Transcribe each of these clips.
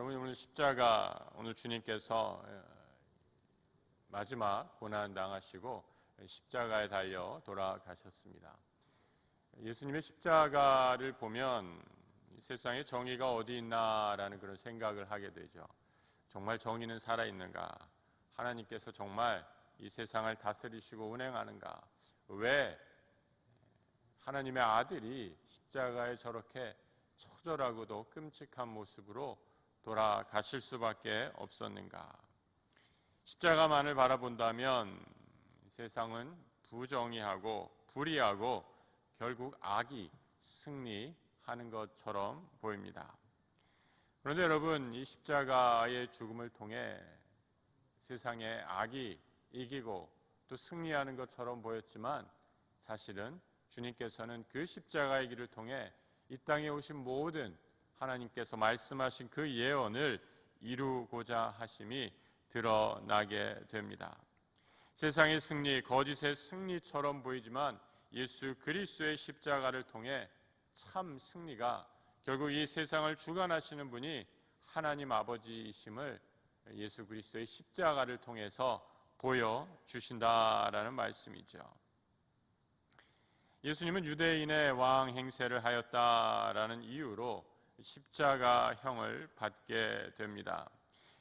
여러분, 오늘 십자가, 오늘 주님께서 마지막 고난 당하시고 십자가에 달려 돌아가셨습니다. 예수님의 십자가를 보면 세상에 정의가 어디 있나라는 그런 생각을 하게 되죠. 정말 정의는 살아있는가? 하나님께서 정말 이 세상을 다스리시고 운행하는가? 왜 하나님의 아들이 십자가에 저렇게 처절하고도 끔찍한 모습으로 돌아가실 수밖에 없었는가? 십자가만을 바라본다면 세상은 부정의하고 불의하고 결국 악이 승리하는 것처럼 보입니다. 그런데 여러분, 이 십자가의 죽음을 통해 세상의 악이 이기고 또 승리하는 것처럼 보였지만 사실은 주님께서는 그 십자가의 길을 통해 이 땅에 오신 모든 하나님께서 말씀하신 그 예언을 이루고자 하심이 드러나게 됩니다. 세상의 승리, 거짓의 승리처럼 보이지만 예수 그리스도의 십자가를 통해 참 승리가 결국 이 세상을 주관하시는 분이 하나님 아버지이심을 예수 그리스도의 십자가를 통해서 보여주신다라는 말씀이죠. 예수님은 유대인의 왕 행세를 하였다라는 이유로 십자가형을 받게 됩니다.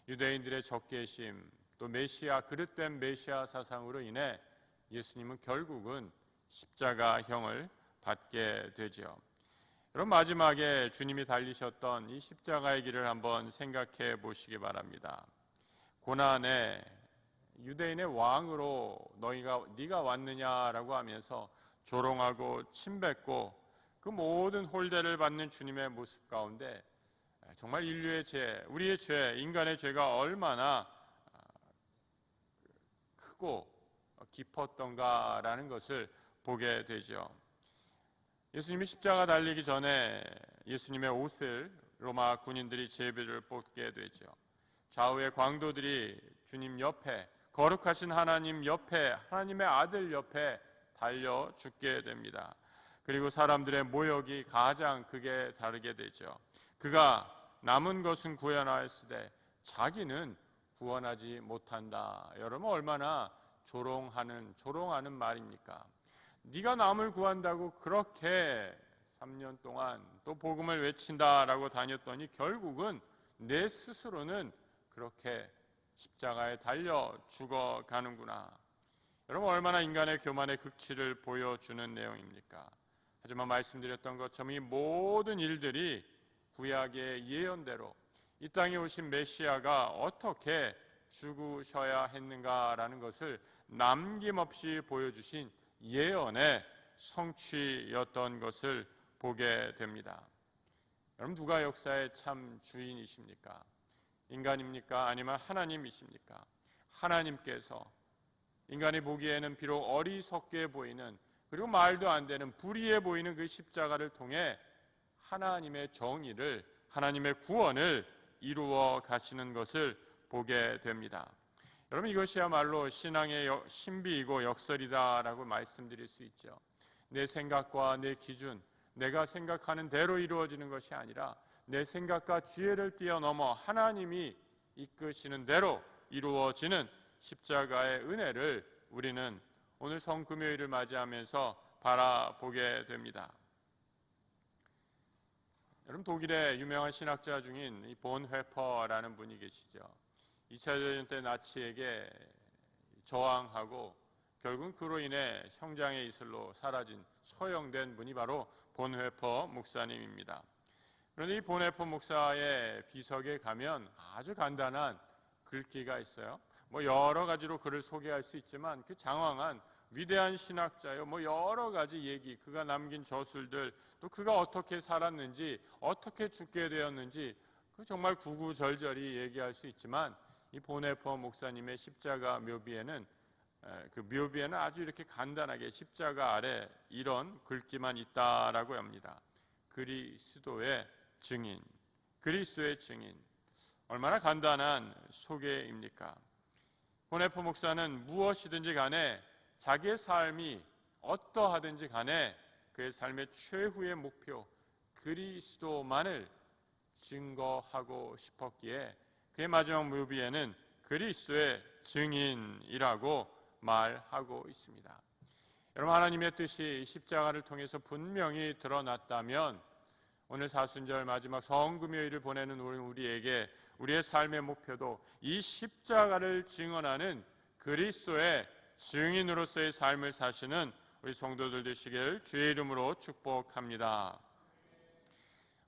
유대인들의 적개심, 또 메시아, 그릇된 메시아 사상으로 인해 예수님은 결국은 십자가형을 받게 되죠. 여러분, 마지막에 주님이 달리셨던 이 십자가의 길을 한번 생각해 보시기 바랍니다. 고난에 유대인의 왕으로 네가 왔느냐라고 하면서 조롱하고 침뱉고 그 모든 홀대를 받는 주님의 모습 가운데 정말 인류의 죄, 우리의 죄, 인간의 죄가 얼마나 크고 깊었던가라는 것을 보게 되죠. 예수님이 십자가 달리기 전에 예수님의 옷을 로마 군인들이 제비를 뽑게 되죠. 좌우의 광도들이 주님 옆에, 거룩하신 하나님 옆에, 하나님의 아들 옆에 달려 죽게 됩니다. 그리고 사람들의 모욕이 가장 크게 다르게 되죠. 그가 남은 것은 구원하였으되 자기는 구원하지 못한다. 여러분, 얼마나 조롱하는 말입니까? 네가 남을 구한다고 그렇게 3년 동안 또 복음을 외친다라고 다녔더니 결국은 내 스스로는 그렇게 십자가에 달려 죽어가는구나. 여러분, 얼마나 인간의 교만의 극치를 보여주는 내용입니까? 하지만 말씀드렸던 것처럼 이 모든 일들이 구약의 예언대로 이 땅에 오신 메시아가 어떻게 죽으셔야 했는가라는 것을 남김없이 보여주신 예언의 성취였던 것을 보게 됩니다. 여러분, 누가 역사의 참 주인이십니까? 인간입니까? 아니면 하나님이십니까? 하나님께서 인간이 보기에는 비록 어리석게 보이는, 그리고 말도 안 되는 불의해 보이는 그 십자가를 통해 하나님의 정의를, 하나님의 구원을 이루어 가시는 것을 보게 됩니다. 여러분, 이것이야말로 신앙의 신비이고 역설이다라고 말씀드릴 수 있죠. 내 생각과 내 기준, 내가 생각하는 대로 이루어지는 것이 아니라 내 생각과 지혜를 뛰어넘어 하나님이 이끄시는 대로 이루어지는 십자가의 은혜를 우리는 오늘 성금요일을 맞이하면서 바라보게 됩니다. 여러분, 독일의 유명한 신학자 중인 이 본회퍼라는 분이 계시죠. 2차 대전 때 나치에게 저항하고 결국은 그로 인해 형장의 이슬로 사라진, 처형된 분이 바로 본회퍼 목사님입니다. 그런데 이 본회퍼 목사의 비석에 가면 아주 간단한 글귀가 있어요. 여러 가지로 그를 소개할 수 있지만 그 장황한 위대한 신학자요, 여러 가지 얘기, 그가 남긴 저술들, 또 그가 어떻게 살았는지, 어떻게 죽게 되었는지, 그 정말 구구절절히 얘기할 수 있지만 이 본회퍼 목사님의 십자가 묘비에는, 그 묘비에는 아주 이렇게 간단하게 십자가 아래 이런 글귀만 있다라고 합니다. 그리스도의 증인, 그리스도의 증인. 얼마나 간단한 소개입니까? 본회퍼 목사는 무엇이든지 간에 자기의 삶이 어떠하든지 간에 그의 삶의 최후의 목표 그리스도만을 증거하고 싶었기에 그의 마지막 묘비에는 그리스도의 증인이라고 말하고 있습니다. 여러분, 하나님의 뜻이 십자가를 통해서 분명히 드러났다면 오늘 사순절 마지막 성금요일을 보내는 우리에게 우리의 삶의 목표도 이 십자가를 증언하는 그리스도의 증인으로서의 삶을 사시는 우리 성도들 되시길 주의 이름으로 축복합니다.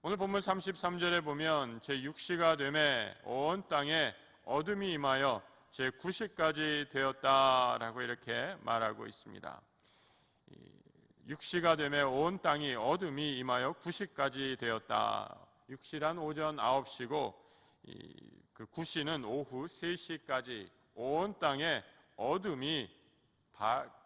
오늘 본문 33절에 보면 제6시가 되매 온 땅에 어둠이 임하여 제9시까지 되었다라고 이렇게 말하고 있습니다. 6시가 되매 온 땅이 어둠이 임하여 9시까지 되었다. 6시란 오전 9시고 그 9시는 오후 3시까지 온 땅에 어둠이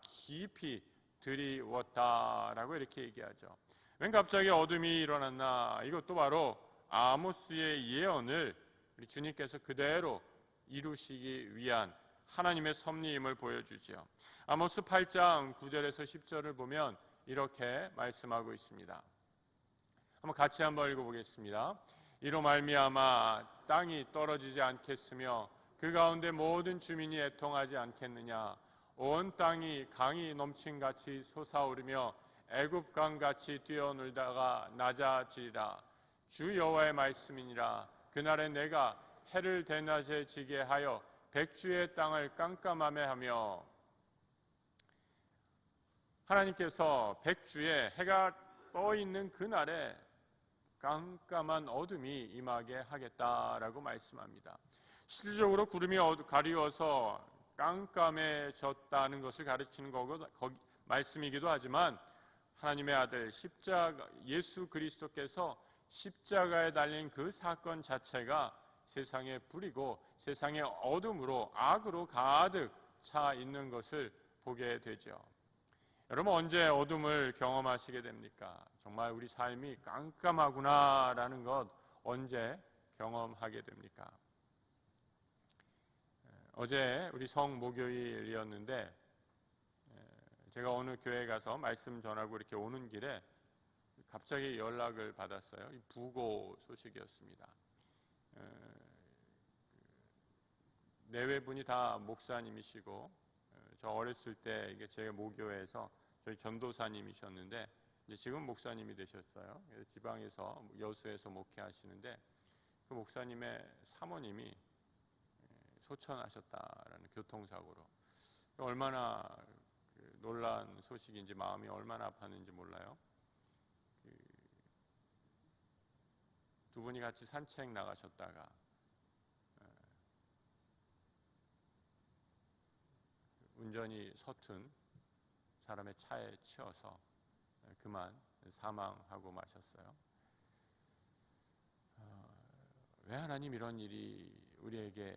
깊이 드리웠다라고 이렇게 얘기하죠. 왜 갑자기 어둠이 일어났나? 이것도 바로 아모스의 예언을 우리 주님께서 그대로 이루시기 위한 하나님의 섭리임을 보여주죠. 아모스 8장 9절에서 10절을 보면 이렇게 말씀하고 있습니다. 같이 한번 읽어보겠습니다. 이로 말미암아 땅이 떨어지지 않겠으며 그 가운데 모든 주민이 애통하지 않겠느냐. 온 땅이 강이 넘친같이 솟아오르며 애굽강같이 뛰어놀다가 낮아지리라. 주 여호와의 말씀이니라. 그날에 내가 해를 대낮에 지게 하여 백주의 땅을 깜깜하게 하며, 하나님께서 백주에 해가 떠 있는 그날에 깜깜한 어둠이 임하게 하겠다라고 말씀합니다. 실질적으로 구름이 가리워서 깜깜해졌다는 것을 가르치는 말씀이기도 하지만 하나님의 아들 십자가 예수 그리스도께서 십자가에 달린 그 사건 자체가 세상의 불이고 세상의 어둠으로 악으로 가득 차 있는 것을 보게 되죠. 여러분, 언제 어둠을 경험하시게 됩니까? 정말 우리 삶이 깜깜하구나라는 것 언제 경험하게 됩니까? 어제 우리 성목요일이었는데 제가 어느 교회에 가서 말씀 전하고 이렇게 오는 길에 갑자기 연락을 받았어요. 부고 소식이었습니다. 내외분이 다 목사님이시고, 저 어렸을 때 이게 제 모교회에서 저희 전도사님이셨는데 이제 지금 목사님이 되셨어요. 그래서 지방에서 여수에서 목회하시는데 그 목사님의 사모님이 소천하셨다라는 교통사고로. 얼마나 놀란 소식인지 마음이 얼마나 아팠는지 몰라요. 두 분이 같이 산책 나가셨다가 운전이 서툰 사람의 차에 치여서 그만 사망하고 마셨어요. 왜 하나님 이런 일이 우리에게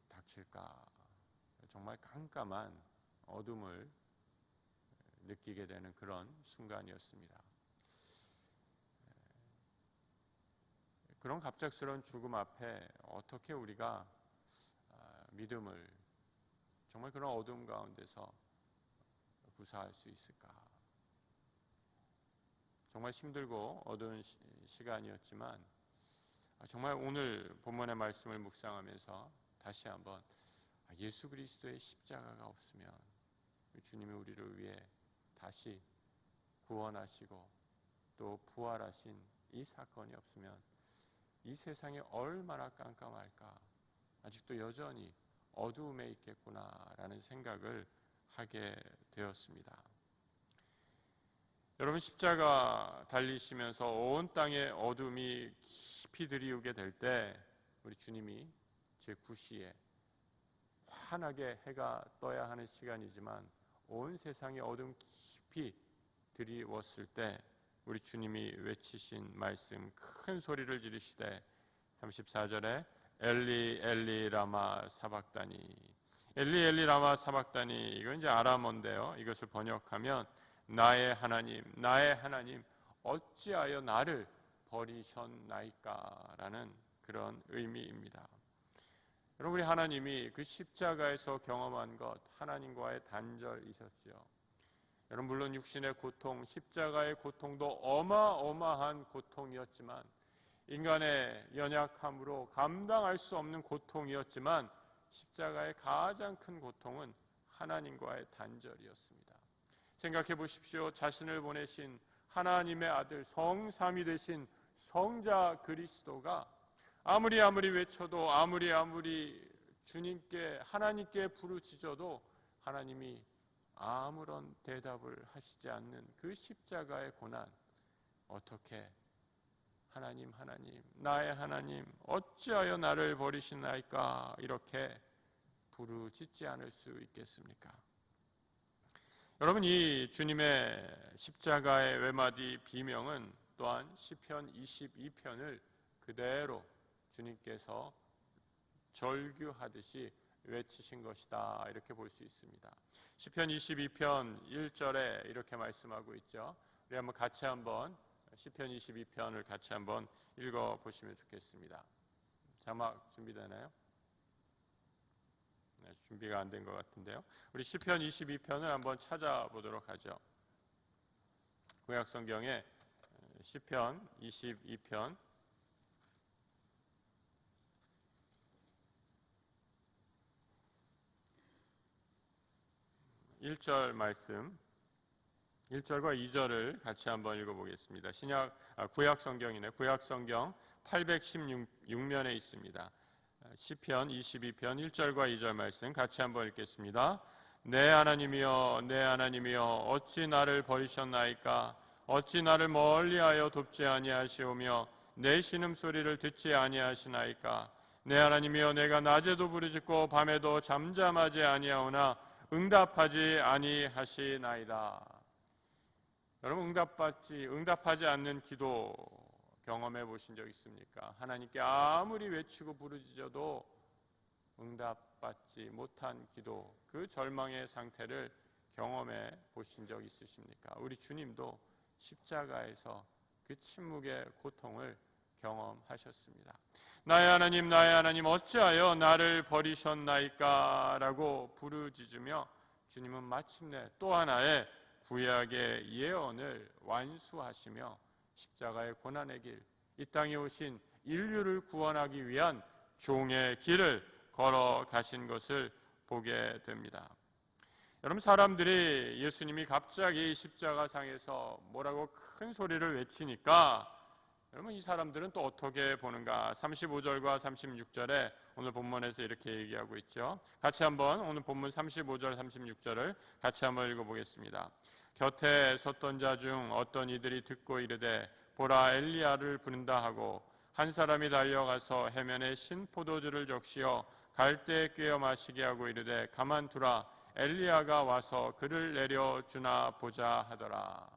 닥칠까? 정말 깜깜한 어둠을 느끼게 되는 그런 순간이었습니다. 그런 갑작스러운 죽음 앞에 어떻게 우리가 믿음을 정말 그런 어둠 가운데서 구사할 수 있을까? 정말 힘들고 어두운 시간이었지만 정말 오늘 본문의 말씀을 묵상하면서 다시 한번 예수 그리스도의 십자가가 없으면 주님이 우리를 위해 다시 구원하시고 또 부활하신 이 사건이 없으면 이 세상이 얼마나 깜깜할까? 아직도 여전히 어두움에 있겠구나라는 생각을 하게 되었습니다. 여러분, 십자가 달리시면서 온 땅에 어둠이 깊이 들이우게 될 때 우리 주님이 제9시에 환하게 해가 떠야 하는 시간이지만 온 세상에 어둠 깊이 들이웠을 때 우리 주님이 외치신 말씀, 큰 소리를 지르시되 34절에 엘리 엘리 라마 사박다니, 엘리 엘리 라마 사박다니, 이건 이제 아람어인데요. 이것을 번역하면 나의 하나님 어찌하여 나를 버리셨나이까라는 그런 의미입니다. 여러분, 우리 하나님이 그 십자가에서 경험한 것, 하나님과의 단절이셨죠. 여러분, 물론 육신의 고통, 십자가의 고통도 어마어마한 고통이었지만 인간의 연약함으로 감당할 수 없는 고통이었지만 십자가의 가장 큰 고통은 하나님과의 단절이었습니다. 생각해 보십시오. 자신을 보내신 하나님의 아들 성삼위 되신 성자 그리스도가 아무리 외쳐도 아무리 주님께 하나님께 부르짖어도 하나님이 아무런 대답을 하시지 않는 그 십자가의 고난, 어떻게 하나님 나의 하나님 어찌하여 나를 버리시나이까 이렇게 부르짖지 않을 수 있겠습니까? 여러분, 이 주님의 십자가의 외마디 비명은 또한 시편 22편을 그대로 주님께서 절규하듯이 외치신 것이다, 이렇게 볼 수 있습니다. 시편 22편 1절에 이렇게 말씀하고 있죠. 우리 한번 시편 22편을 같이 한번 읽어보시면 좋겠습니다. 자막 준비되나요? 네, 준비가 안 된 것 같은데요. 우리 시편 22편을 한번 찾아보도록 하죠. 구약성경에 시편 22편 1절 말씀, 1절과 2절을 같이 한번 읽어보겠습니다. 구약성경이네. 구약성경 816면에 있습니다. 시편 22편 1절과 2절 말씀 같이 한번 읽겠습니다. 내 하나님이여 내 하나님이여 어찌 나를 버리셨나이까? 어찌 나를 멀리하여 돕지 아니하시오며 내 신음소리를 듣지 아니하시나이까? 내 하나님이여 내가 낮에도 부르짖고 밤에도 잠잠하지 아니하오나 응답하지 아니하시나이다. 여러분, 응답하지 않는 기도 경험해 보신 적 있습니까? 하나님께 아무리 외치고 부르짖어도 응답받지 못한 기도, 그 절망의 상태를 경험해 보신 적 있으십니까? 우리 주님도 십자가에서 그 침묵의 고통을 경험하셨습니다. 나의 하나님 어찌하여 나를 버리셨나이까? 라고 부르짖으며 주님은 마침내 또 하나의 구약의 예언을 완수하시며 십자가의 고난의 길, 이 땅에 오신 인류를 구원하기 위한 종의 길을 걸어가신 것을 보게 됩니다. 여러분, 사람들이 예수님이 갑자기 십자가상에서 뭐라고 큰 소리를 외치니까 여러분, 이 사람들은 또 어떻게 보는가? 35절과 36절에 오늘 본문에서 이렇게 얘기하고 있죠. 같이 한번 오늘 본문 35절 36절을 같이 한번 읽어보겠습니다. 곁에 섰던 자 중 어떤 이들이 듣고 이르되 보라 엘리야를 부른다 하고 한 사람이 달려가서 해면에 신 포도주를 적시어 갈대에 꿰어 마시게 하고 이르되 가만두라 엘리야가 와서 그를 내려주나 보자 하더라.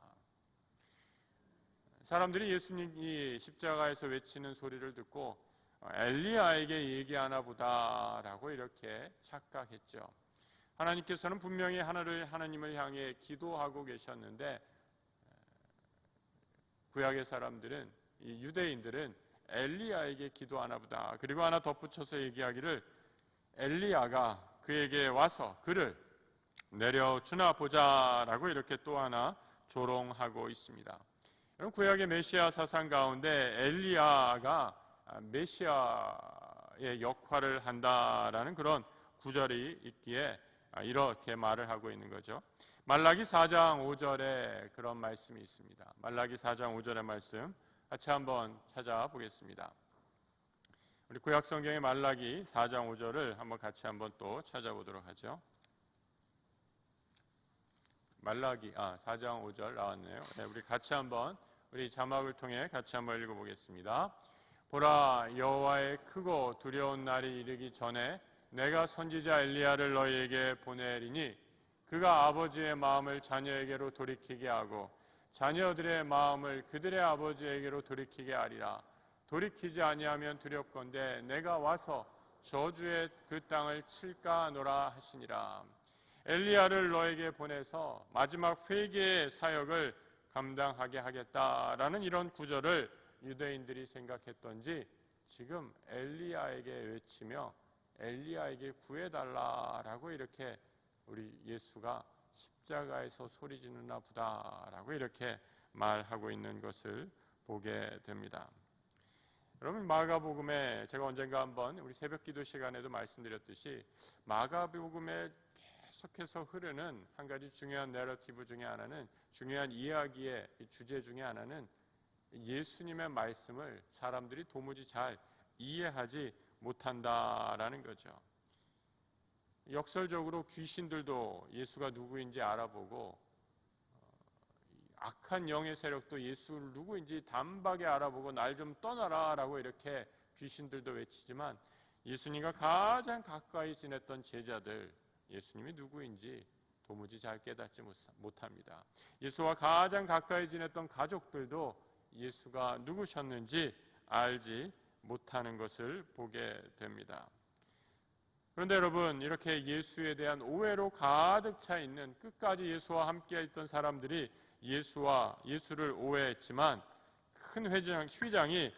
사람들이 예수님이 십자가에서 외치는 소리를 듣고 엘리야에게 얘기하나 보다라고 이렇게 착각했죠. 하나님께서는 분명히 하나님을 향해 기도하고 계셨는데 구약의 사람들은, 이 유대인들은 엘리야에게 기도하나 보다. 그리고 하나 덧붙여서 얘기하기를 엘리야가 그에게 와서 그를 내려주나 보자라고 이렇게 또 하나 조롱하고 있습니다. 여러분, 구약의 메시아 사상 가운데 엘리야가 메시아의 역할을 한다라는 그런 구절이 있기에 이렇게 말을 하고 있는 거죠. 말라기 4장 5절에 그런 말씀이 있습니다. 말라기 4장 5절의 말씀 같이 한번 찾아보겠습니다. 우리 구약성경의 말라기 4장 5절을 한번 같이 한번 또 찾아보도록 하죠. 말라기 4장 5절 나왔네요. 네, 우리 같이 한번 우리 자막을 통해 같이 한번 읽어보겠습니다. 보라, 여호와의 크고 두려운 날이 이르기 전에 내가 선지자 엘리야를 너희에게 보내리니 그가 아버지의 마음을 자녀에게로 돌이키게 하고 자녀들의 마음을 그들의 아버지에게로 돌이키게 하리라. 돌이키지 아니하면 두렵건대 내가 와서 저주의 그 땅을 칠까 하노라 하시니라. 엘리야를 너에게 보내서 마지막 회개의 사역을 감당하게 하겠다라는 이런 구절을 유대인들이 생각했던지 지금 엘리야에게 외치며 엘리야에게 구해달라라고 이렇게 우리 예수가 십자가에서 소리 지르나 보다라고 이렇게 말하고 있는 것을 보게 됩니다. 여러분, 마가복음에 제가 언젠가 한번 우리 새벽기도 시간에도 말씀드렸듯이 마가복음에 계속해서 흐르는 한 가지 중요한 내러티브 중에 하나는, 중요한 이야기의 주제 중에 하나는 예수님의 말씀을 사람들이 도무지 잘 이해하지 못한다라는 거죠. 역설적으로 귀신들도 예수가 누구인지 알아보고, 악한 영의 세력도 예수를 누구인지 단박에 알아보고 날 좀 떠나라 라고 이렇게 귀신들도 외치지만, 예수님과 가장 가까이 지냈던 제자들, 예수님이 누구인지 도무지 잘 깨닫지 못합니다. 예수와 가장 가까이 지냈던 가족들도 예수가 누구셨는지 알지 못하는 것을 보게 됩니다. 그런데 여러분, 이렇게 예수에 대한 오해로 가득 차 있는, 끝까지 예수와 함께 있던 사람들이 예수를 오해했지만 큰 휘장이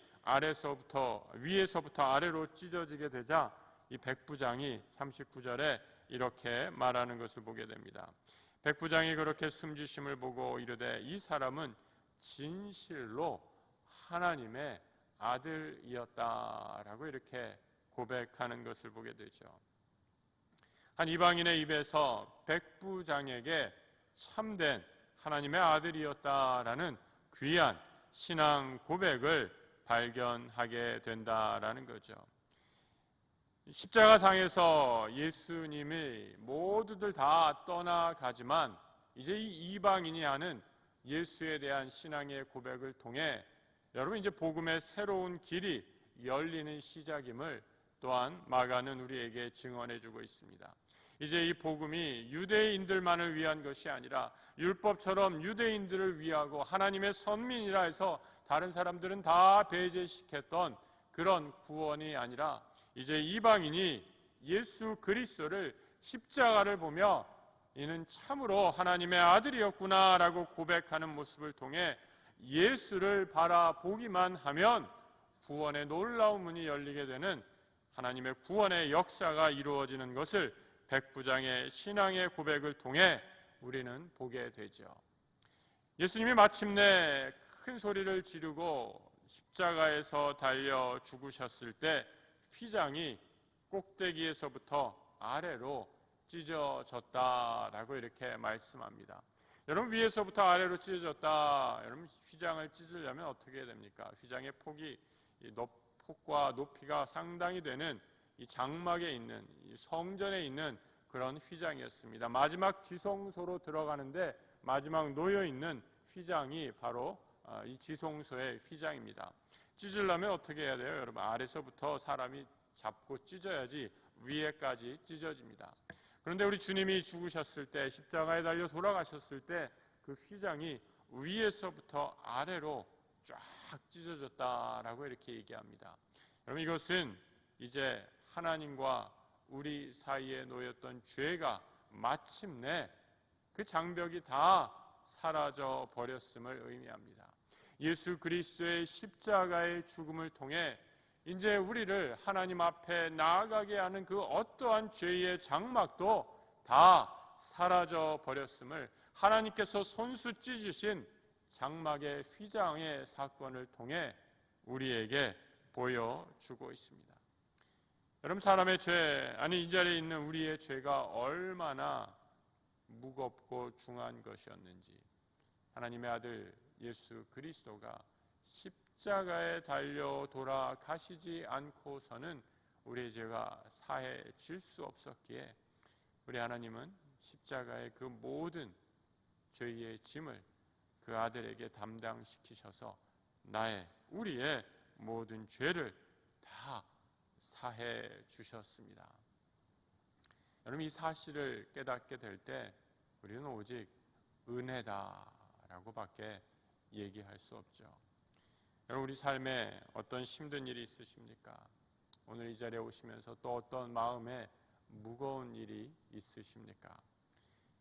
위에서부터 아래로 찢어지게 되자 이 백부장이 39절에 이렇게 말하는 것을 보게 됩니다. 백부장이 그렇게 숨지심을 보고 이르되 이 사람은 진실로 하나님의 아들이었다라고 이렇게 고백하는 것을 보게 되죠. 한 이방인의 입에서 백부장에게 참된 하나님의 아들이었다라는 귀한 신앙 고백을 발견하게 된다라는 거죠. 십자가상에서 예수님이 모두들 다 떠나가지만 이제 이 이방인이 하는 예수에 대한 신앙의 고백을 통해 여러분, 이제 복음의 새로운 길이 열리는 시작임을 또한 마가는 우리에게 증언해주고 있습니다. 이제 이 복음이 유대인들만을 위한 것이 아니라 율법처럼 유대인들을 위하고 하나님의 선민이라 해서 다른 사람들은 다 배제시켰던 그런 구원이 아니라, 이제 이방인이 예수 그리스도를, 십자가를 보며 이는 참으로 하나님의 아들이었구나라고 고백하는 모습을 통해 예수를 바라보기만 하면 구원의 놀라운 문이 열리게 되는 하나님의 구원의 역사가 이루어지는 것을 백부장의 신앙의 고백을 통해 우리는 보게 되죠. 예수님이 마침내 큰 소리를 지르고 십자가에서 달려 죽으셨을 때 휘장이 꼭대기에서부터 아래로 찢어졌다라고 이렇게 말씀합니다. 여러분, 위에서부터 아래로 찢어졌다. 여러분, 휘장을 찢으려면 어떻게 해야 됩니까? 휘장의 폭과 높이가 상당히 되는 이 장막에 있는, 이 성전에 있는 그런 휘장이었습니다. 마지막 지성소로 들어가는데 마지막 놓여 있는 휘장이 바로 이 지성소의 휘장입니다. 찢으려면 어떻게 해야 돼요? 여러분, 아래서부터 사람이 잡고 찢어야지 위에까지 찢어집니다. 그런데 우리 주님이 죽으셨을 때, 십자가에 달려 돌아가셨을 때 그 휘장이 위에서부터 아래로 쫙 찢어졌다라고 이렇게 얘기합니다. 여러분, 이것은 이제 하나님과 우리 사이에 놓였던 죄가 마침내 그 장벽이 다 사라져 버렸음을 의미합니다. 예수 그리스도의 십자가의 죽음을 통해 이제 우리를 하나님 앞에 나아가게 하는 그 어떠한 죄의 장막도 다 사라져 버렸음을 하나님께서 손수 찢으신 장막의 휘장의 사건을 통해 우리에게 보여주고 있습니다. 여러분, 사람의 죄, 아니 이 자리에 있는 우리의 죄가 얼마나 무겁고 중한 것이었는지, 하나님의 아들 예수 그리스도가 십자가에 달려 돌아가시지 않고서는 우리의 죄가 사해질 수 없었기에 우리 하나님은 십자가의 그 모든 죄의 짐을 그 아들에게 담당시키셔서 우리의 모든 죄를 다 사해 주셨습니다. 여러분, 이 사실을 깨닫게 될 때 우리는 오직 은혜다라고 밖에 얘기할 수 없죠. 여러분, 우리 삶에 어떤 힘든 일이 있으십니까? 오늘 이 자리에 오시면서 또 어떤 마음에 무거운 일이 있으십니까?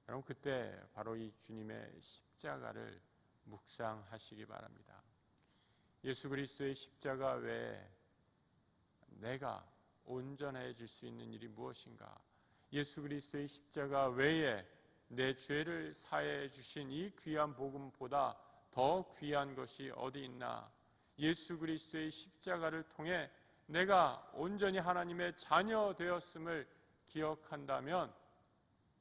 여러분, 그때 바로 이 주님의 십자가를 묵상하시기 바랍니다. 예수 그리스도의 십자가 외에 내가 온전해질 수 있는 일이 무엇인가? 예수 그리스도의 십자가 외에 내 죄를 사해 주신 이 귀한 복음보다 더 귀한 것이 어디 있나? 예수 그리스도의 십자가를 통해 내가 온전히 하나님의 자녀 되었음을 기억한다면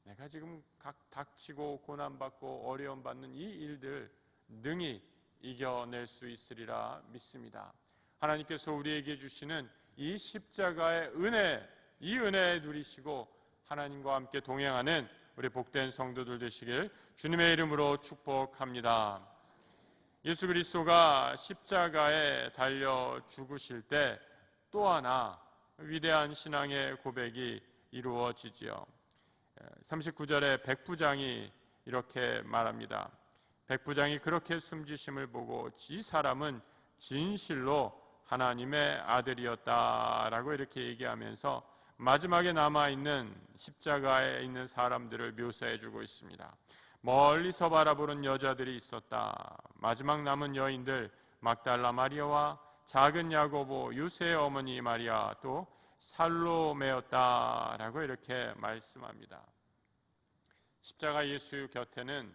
내가 지금 닥치고 고난받고 어려움받는 이 일들 능히 이겨낼 수 있으리라 믿습니다. 하나님께서 우리에게 주시는 이 십자가의 은혜, 이 은혜에 누리시고 하나님과 함께 동행하는 우리 복된 성도들 되시길 주님의 이름으로 축복합니다. 예수 그리스도가 십자가에 달려 죽으실 때 또 하나 위대한 신앙의 고백이 이루어지지요. 39절에 백부장이 이렇게 말합니다. 백부장이 그렇게 숨지심을 보고 이 사람은 진실로 하나님의 아들이었다라고 이렇게 얘기하면서 마지막에 남아있는 십자가에 있는 사람들을 묘사해주고 있습니다. 멀리서 바라보는 여자들이 있었다. 마지막 남은 여인들 막달라 마리아와 작은 야고보, 요새의 어머니 마리아, 또 살로메였다라고 이렇게 말씀합니다. 십자가 예수 곁에는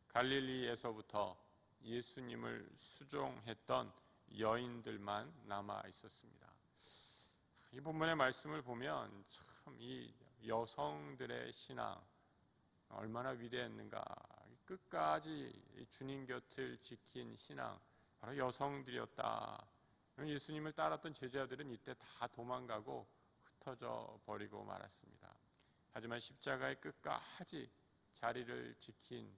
갈릴리에서부터 예수님을 수종했던 여인들만 남아 있었습니다. 이 본문의 말씀을 보면 참 이 여성들의 신앙 얼마나 위대했는가. 끝까지 주님 곁을 지킨 신앙, 바로 여성들이었다. 예수님을 따랐던 제자들은 이때 다 도망가고 흩어져 버리고 말았습니다. 하지만 십자가의 끝까지 자리를 지킨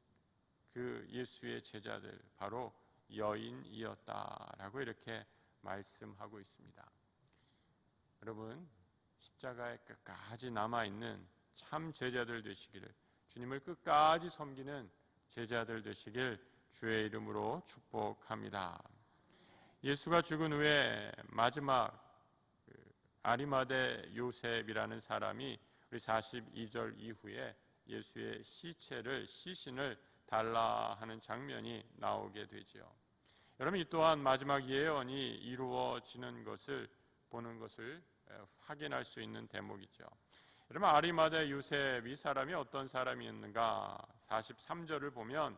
그 예수의 제자들, 바로 여인이었다라고 이렇게 말씀하고 있습니다. 여러분, 십자가의 끝까지 남아있는 참 제자들 되시기를, 주님을 끝까지 섬기는 제자들 되시길 주의 이름으로 축복합니다. 예수가 죽은 후에 마지막 아리마대 요셉이라는 사람이 우리 42절 이후에 예수의 시신을 달라 하는 장면이 나오게 되죠. 여러분, 이 또한 마지막 예언이 이루어지는 것을 보는 것을 확인할 수 있는 대목이죠. 여러분, 아리마대 요셉, 이 사람이 어떤 사람이었는가? 43절을 보면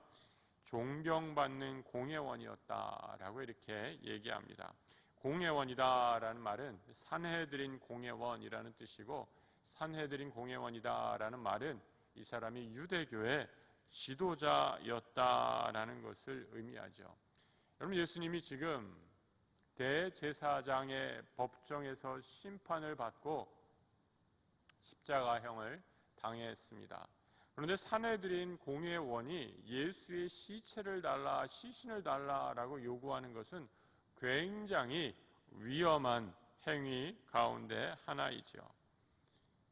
존경받는 공회원이었다라고 이렇게 얘기합니다. 공회원이다라는 말은 산헤드린 공회원이라는 뜻이고, 산헤드린 공회원이다라는 말은 이 사람이 유대교의 지도자였다라는 것을 의미하죠. 여러분, 예수님이 지금 대제사장의 법정에서 심판을 받고 십자가형을 당했습니다. 그런데 산헤드린 공회원이 예수의 시신을 달라라고 요구하는 것은 굉장히 위험한 행위 가운데 하나이죠.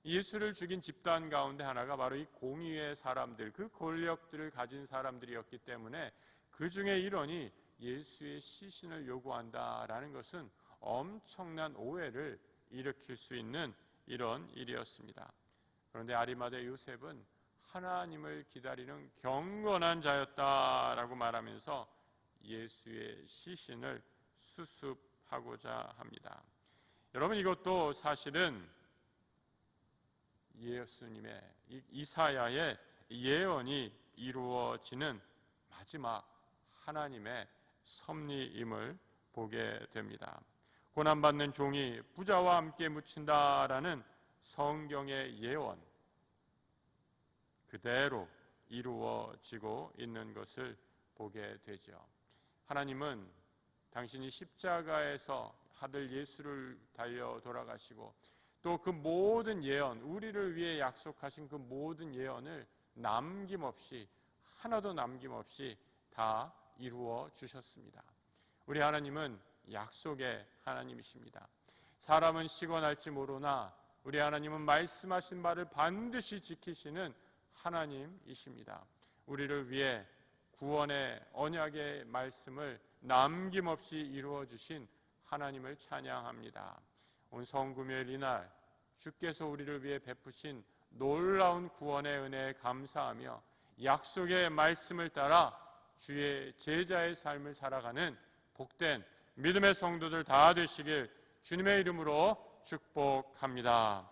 예수를 죽인 집단 가운데 하나가 바로 이 공의의 사람들, 그 권력들을 가진 사람들이었기 때문에 그 중에 일원이 예수의 시신을 요구한다라는 것은 엄청난 오해를 일으킬 수 있는 이런 일이었습니다. 그런데 아리마대 요셉은 하나님을 기다리는 경건한 자였다라고 말하면서 예수의 시신을 수습하고자 합니다. 여러분, 이것도 사실은 예수님의 이사야의 예언이 이루어지는 마지막 하나님의 섭리임을 보게 됩니다. 고난받는 종이 부자와 함께 묻힌다라는 성경의 예언 그대로 이루어지고 있는 것을 보게 되죠. 하나님은 당신이 십자가에서 아들 예수를 달려 돌아가시고 또 그 모든 예언, 우리를 위해 약속하신 그 모든 예언을 남김없이, 하나도 남김없이 다 이루어 주셨습니다. 우리 하나님은 약속의 하나님이십니다. 사람은 시건할지 모르나 우리 하나님은 말씀하신 바를 반드시 지키시는 하나님이십니다. 우리를 위해 구원의 언약의 말씀을 남김없이 이루어 주신 하나님을 찬양합니다. 온 성금요일 이날 주께서 우리를 위해 베푸신 놀라운 구원의 은혜에 감사하며 약속의 말씀을 따라 주의 제자의 삶을 살아가는 복된 믿음의 성도들 다 되시길 주님의 이름으로 축복합니다.